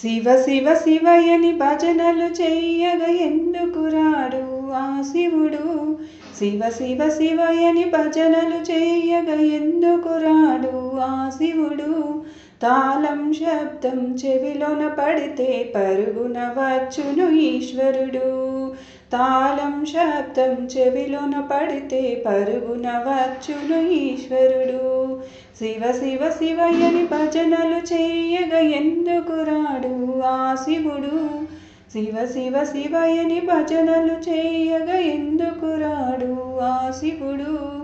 శివ శివ శివయని భజనలు చెయ్యగ ఎందుకు రాడు ఆ శివుడు. శివ శివ శివయని భజనలు చెయ్యగ ఎందుకు రాడు ఆ శివుడు. తాళం శబ్దం చెవిలోన పడితే పరుగున వచ్చును ఈశ్వరుడు. తాళం శబ్దం చెవిలోన పడితే పరుగున వచ్చును ఈశ్వరుడు. శివ శివ శివయని భజనలు చెయ్యగ ఎందుకు రాడు ఆ శివుడు. శివ శివ శివయని భజనలు చెయ్యగ ఎందుకు రాడు ఆ శివుడు.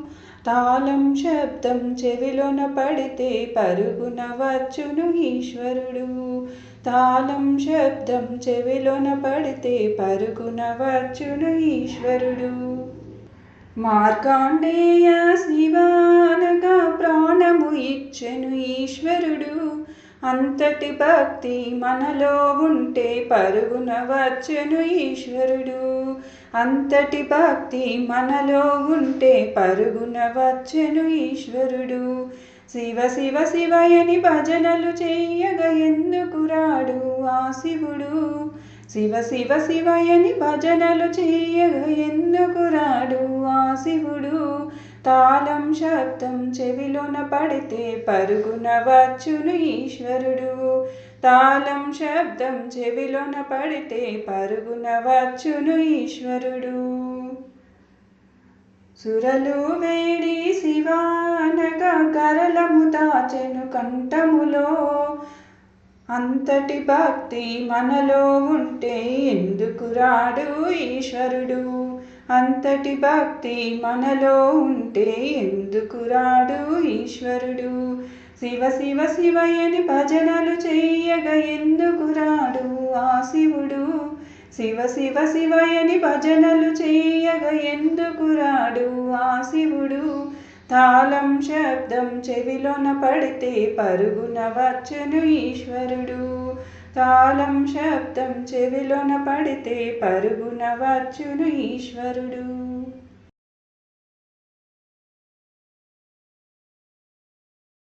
తాళం శబ్దం చెవిలోన పడితే పరుగున వచ్చును ఈశ్వరుడు. తాళం శబ్దం చెవిలోన పడితే పరుగున వచ్చును ఈశ్వరుడు. మార్కండేయ శివానగా ప్రాణము ఇచ్చెను ఈశ్వరుడు. అంతటి భక్తి మనలో ఉంటే పరుగున వచ్చెను ఈశ్వరుడు. అంతటి భక్తి మనలో ఉంటే పరుగున వచ్చెను ఈశ్వరుడు. శివ శివ శివయని భజనలు చెయ్యగ ఎందుకు రాడు ఆ శివుడు. శివ శివ శివయని భజనలు చెయ్యగ ఎందుకు రాడు ఆ శివుడు. తాళం శబ్దం చెవిలోన పడితే పరుగున వచ్చును ఈశ్వరుడు. తాళం శబ్దం చెవిలోన పడితే పరుగున వచ్చును ఈశ్వరుడు. సురలు వేడి శివానగా గరళము దాచెను కంఠములో. అంతటి భక్తి మనలో ఉంటే ఎందుకు రాడు ఈశ్వరుడు. అంతటి భక్తి మనలో ఉంటే ఎందుకు రాడు ఈశ్వరుడు. శివ శివ శివయని భజనలు చెయ్యగ ఎందుకు రాడు ఆ శివుడు. శివ శివ శివయని భజనలు చెయ్యగ ఎందుకు రాడు ఆ శివుడు. తాళం శబ్దం చెవిలోన పడితే పరుగున వచ్చెను ఈశ్వరుడు. తాళం శబ్దం చెవిలోన పడితే పరుగున వచ్చును ఈశ్వరుడు.